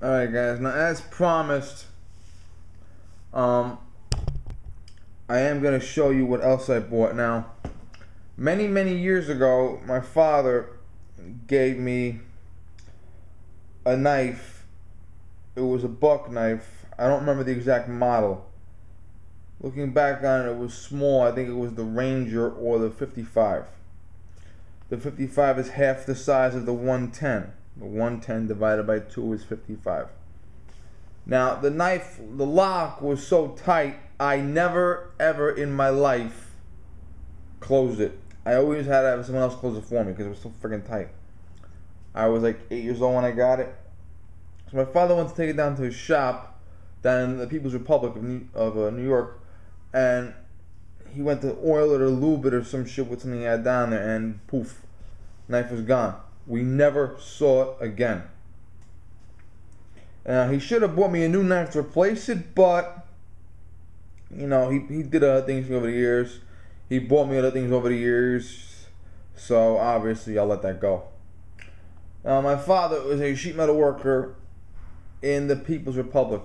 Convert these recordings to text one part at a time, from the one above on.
Alright guys, now as promised, I am going to show you what else I bought. Now, many years ago, my father gave me a knife. It was a buck knife. I don't remember the exact model. Looking back on it, it was small. I think it was the Ranger or the 55. The 55 is half the size of the 110. The 110 divided by 2 is 55. Now, the knife, the lock was so tight, I never ever in my life closed it. I always had to have someone else close it for me because it was so freaking tight. I was like 8 years old when I got it. So my father went to take it down to his shop down in the People's Republic of New York, and he went to oil it or lube it or some shit with something he had down there, and poof, knife was gone. We never saw it again. He should have bought me a new knife to replace it, but you know, he did other things over the years. He bought me other things over the years, so obviously I'll let that go. Now, my father was a sheet metal worker in the People's Republic.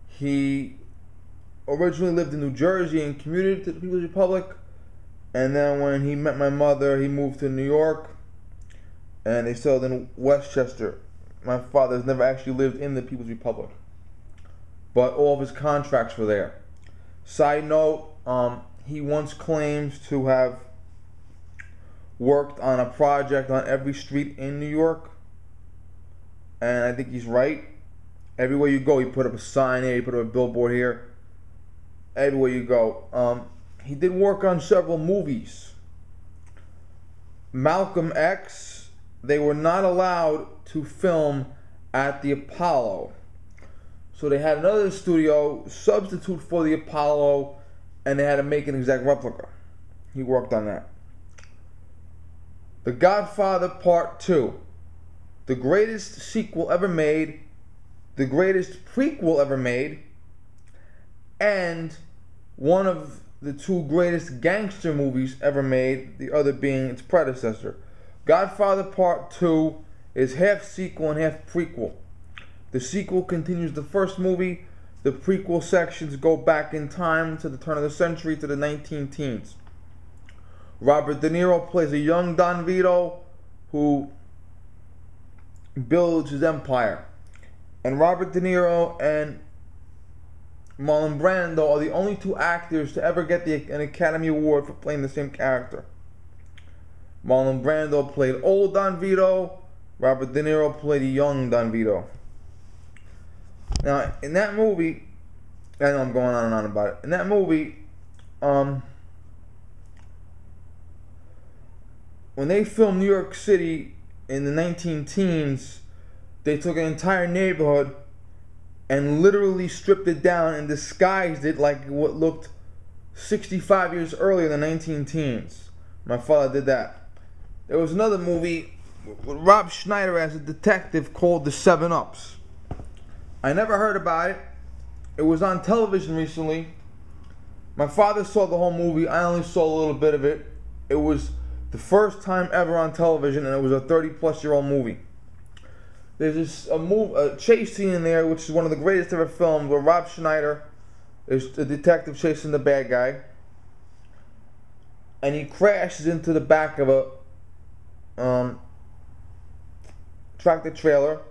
He originally lived in New Jersey and commuted to the People's Republic, and then when he met my mother, he moved to New York, and they settled in Westchester. My father's never actually lived in the People's Republic, but all of his contracts were there. Side note, he once claims to have worked on a project on every street in New York, and I think he's right. Everywhere you go, he put up a sign here, he put up a billboard here. Everywhere you go. He did work on several movies. Malcolm X, they were not allowed to film at the Apollo. So they had another studio substitute for the Apollo, and they had to make an exact replica. He worked on that. The Godfather Part 2. The greatest sequel ever made, the greatest prequel ever made, and one of the two greatest gangster movies ever made, the other being its predecessor. Godfather Part 2 is half sequel and half prequel. The sequel continues the first movie. The prequel sections go back in time to the turn of the century, to the 19-teens. Robert De Niro plays a young Don Vito who builds his empire. And Robert De Niro and Marlon Brando are the only two actors to ever get an Academy Award for playing the same character. Marlon Brando played old Don Vito. Robert De Niro played young Don Vito. Now, in that movie, I know I'm going on and on about it. In that movie, when they filmed New York City in the 19-teens, they took an entire neighborhood and literally stripped it down and disguised it like what looked 65 years earlier in the 19-teens. My father did that. There was another movie with Rob Schneider as a detective called The 7-Ups. I never heard about it. It was on television recently. My father saw the whole movie. I only saw a little bit of it. It was the first time ever on television, and it was a 30-plus-year-old movie. There's a chase scene in there, which is one of the greatest ever filmed, where Rob Schneider is a detective chasing the bad guy, and he crashes into the back of a tractor trailer.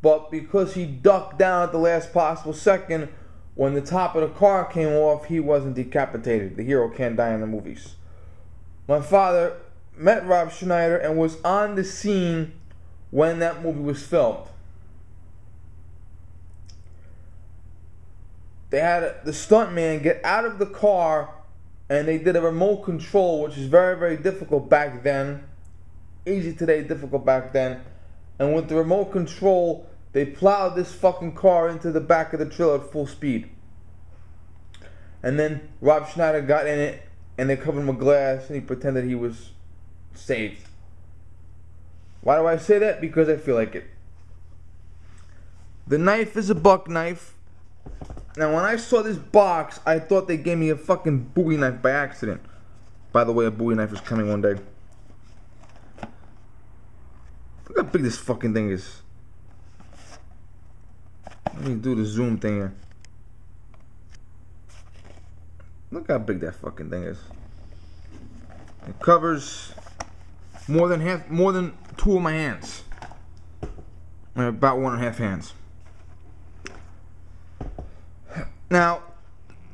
But because he ducked down at the last possible second, when the top of the car came off, he wasn't decapitated. The hero can't die in the movies. My father met Rob Schneider and was on the scene when that movie was filmed. They had the stuntman get out of the car, and they did a remote control, which is very difficult back then. Easy today, difficult back then. And with the remote control, they plowed this fucking car into the back of the trailer at full speed. And then Rob Schneider got in it, and they covered him with glass, and he pretended he was saved. Why do I say that? Because I feel like it. The knife is a buck knife. Now, when I saw this box, I thought they gave me a fucking Bowie knife by accident. By the way, a Bowie knife is coming one day. Look how big this fucking thing is. Let me do the zoom thing here. Look how big that fucking thing is. It covers more than 2 of my hands. About 1.5 hands. Now,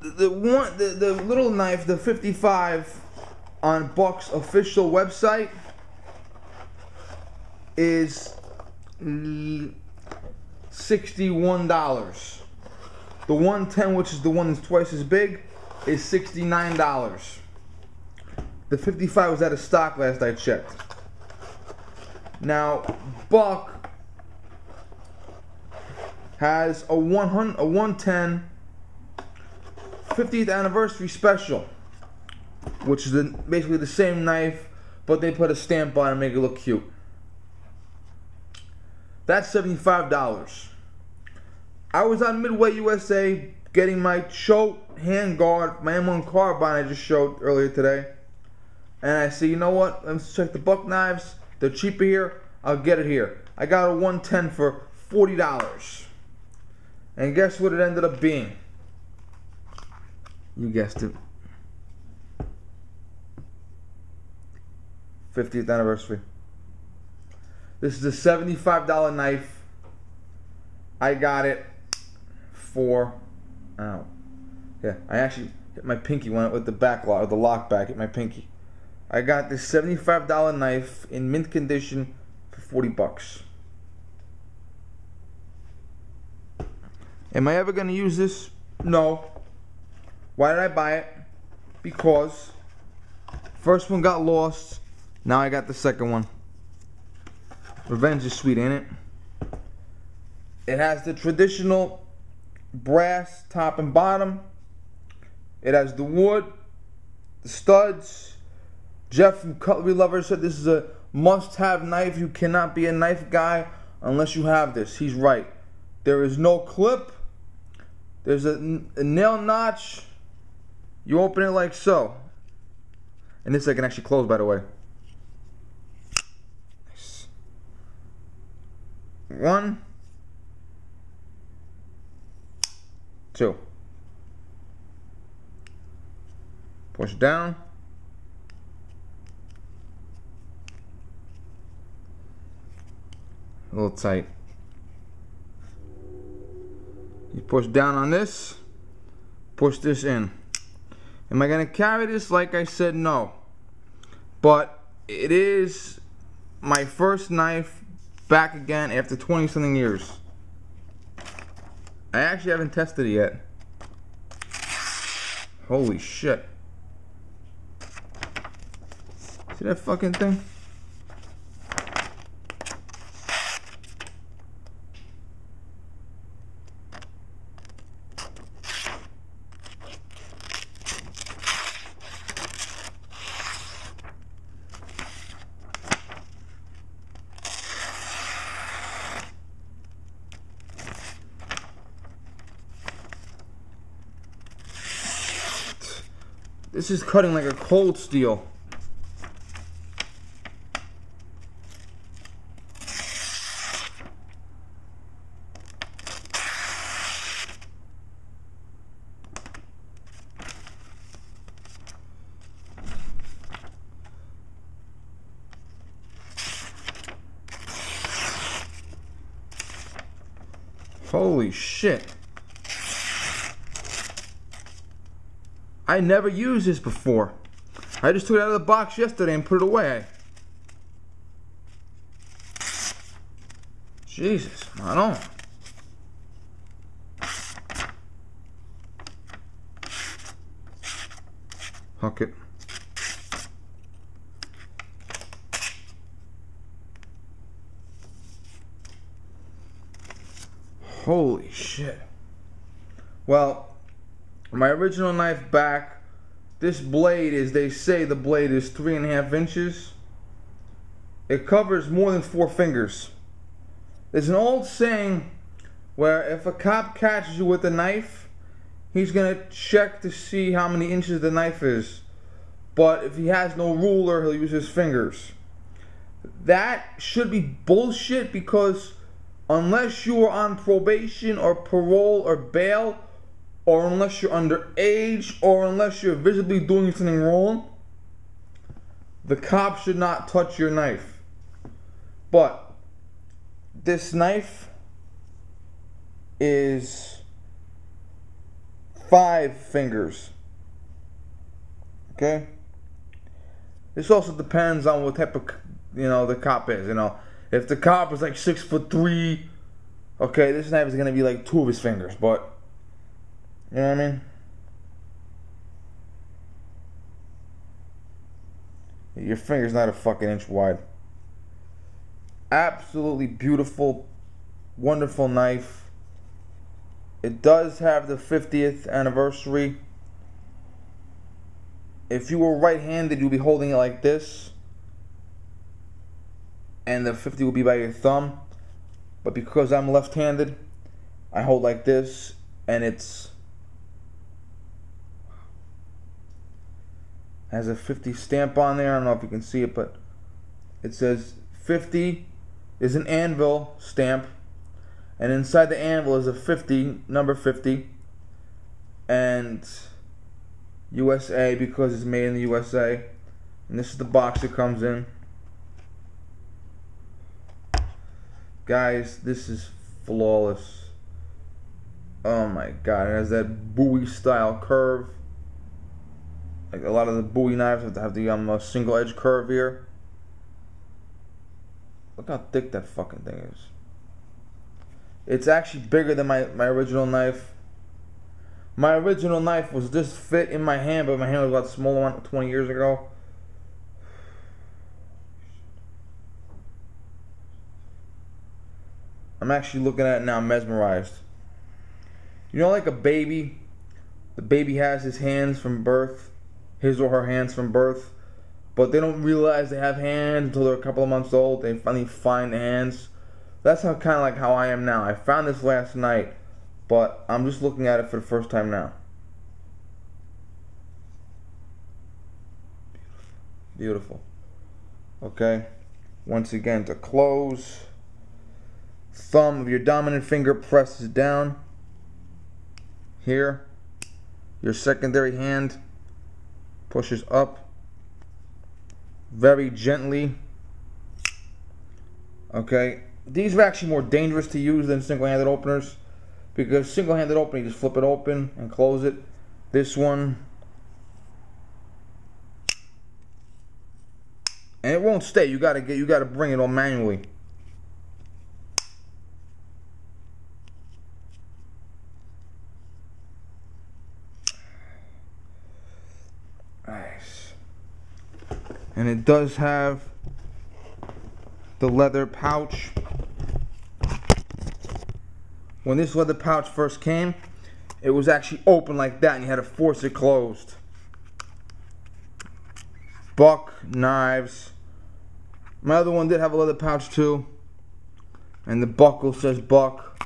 the little knife, the 55 on Buck's official website is $61. The 110, which is the one that's twice as big, is $69. The 55 was out of stock last I checked. Now, Buck has a 110 50th anniversary special, which is basically the same knife, but they put a stamp on it and make it look cute. That's $75. I was on Midway USA getting my Choate handguard, my M1 carbine I just showed earlier today, and I said, you know what? Let's check the Buck knives. They're cheaper here. I'll get it here. I got a 110 for $40. And guess what it ended up being? You guessed it. 50th anniversary. This is a $75 knife. I got it for, ow. Yeah, I actually hit my pinky when with the back lock, or the lock back, hit my pinky. I got this $75 knife in mint condition for $40. Am I ever going to use this? No. Why did I buy it? Because first one got lost. Now I got the second one. Revenge is sweet, ain't it? It has the traditional brass top and bottom. It has the wood, the studs. Jeff from Cutlery Lover said this is a must-have knife. You cannot be a knife guy unless you have this. He's right. There is no clip. There's a nail notch. You open it like so. And this I can actually close, by the way. Nice. 1, 2. Push down. A little tight. You push down on this, push this in. Am I going to carry this? Like I said, no. But it is my first knife back again after 20-something years. I actually haven't tested it yet. Holy shit. See that fucking thing? This is cutting like a cold steel. Holy shit. I never used this before. I just took it out of the box yesterday and put it away. Jesus, I don't. Hook it. Holy shit. Well, my original knife back, this blade is, they say the blade is 3.5 inches. It covers more than 4 fingers. There's an old saying where if a cop catches you with a knife, he's gonna check to see how many inches the knife is. But if he has no ruler, he'll use his fingers. That should be bullshit, because unless you are on probation or parole or bail, or unless you're underage, or unless you're visibly doing something wrong, the cop should not touch your knife. But this knife is 5 fingers. Okay? This also depends on what type of, the cop is. If the cop is like 6'3", okay, this knife is gonna be like 2 of his fingers, but you know what I mean? Your finger's not a fucking inch wide. Absolutely beautiful, wonderful knife. It does have the 50th anniversary. If you were right-handed, you'll be holding it like this, and the 50 will be by your thumb. But because I'm left-handed, I hold like this, and has a 50 stamp on there. I don't know if you can see it, but it says 50 is an anvil stamp, and inside the anvil is a 50, number 50, and USA because it's made in the USA. And this is the box it comes in. Guys, this is flawless. Oh my god, it has that Bowie style curve. Like a lot of the Bowie knives have the single edge curve here. Look how thick that fucking thing is. It's actually bigger than my original knife. My original knife was this fit in my hand, but my hand was a lot smaller 20 years ago. I'm actually looking at it now, mesmerized. Like a baby? The baby has his hands from birth. His or her hands from birth. But they don't realize they have hands until they're a couple of months old. They finally find the hands. That's kind of like how I am now. I found this last night, but I'm just looking at it for the first time now. Beautiful. Okay. Once again, to close, thumb of your dominant finger presses down here. Your secondary hand pushes up very gently. Okay, these are actually more dangerous to use than single-handed openers, because single-handed opening, you just flip it open and close it. This one, and it won't stay. You gotta bring it on manually. Nice. And it does have the leather pouch. When this leather pouch first came, it was actually open like that and you had to force it closed. Buck knives. My other one did have a leather pouch too, and the buckle says Buck.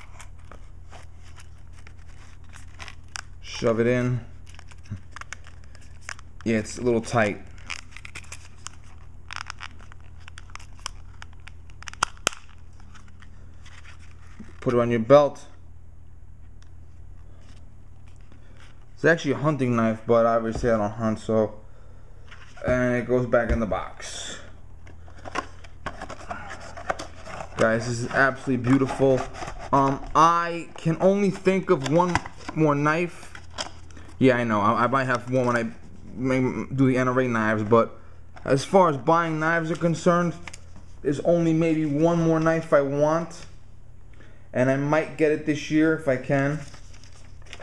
Shove it in. Yeah, it's a little tight. Put it on your belt. It's actually a hunting knife, but obviously I don't hunt, so. And it goes back in the box. Guys, this is absolutely beautiful. I can only think of one more knife. Yeah, I know. I might have one when I do the NRA knives, but as far as buying knives are concerned, there's only maybe one more knife I want, and I might get it this year if I can,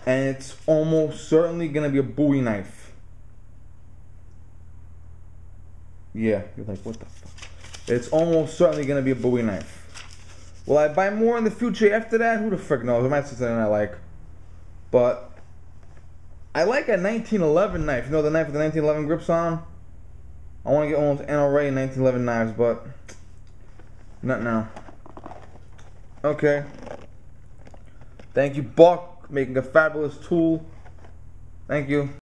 and it's almost certainly gonna be a Bowie knife. Yeah, you're like, what the fuck? It's almost certainly gonna be a Bowie knife. Will I buy more in the future after that? Who the frick knows? I might see something I like, but I like a 1911 knife. You know the knife with the 1911 grips on? I want to get one of those NRA 1911 knives, but not now. Okay. Thank you, Buck, making a fabulous tool. Thank you.